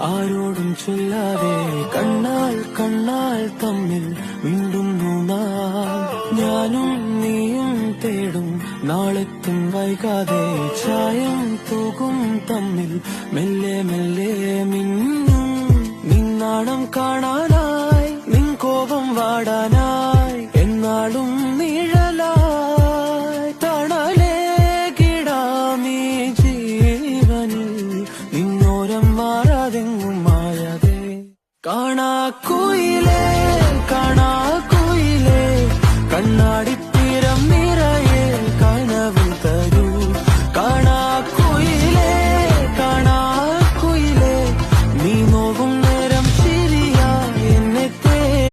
ആരോടും ചൊല്ലാതെ കണ്ണാൽ കണ്ണാൽ തമ്മിൽ വീണ്ടുന്നു നാം. ഞാനും നീയും തേടും നാളെത്തും വൈകാതെ ചായം തൂകും തമ്മിൽ മെല്ലെ മെല്ലെ മിന്നും. നിന്നാണം കാണാനായി നിൻ കോപം വാടാനായി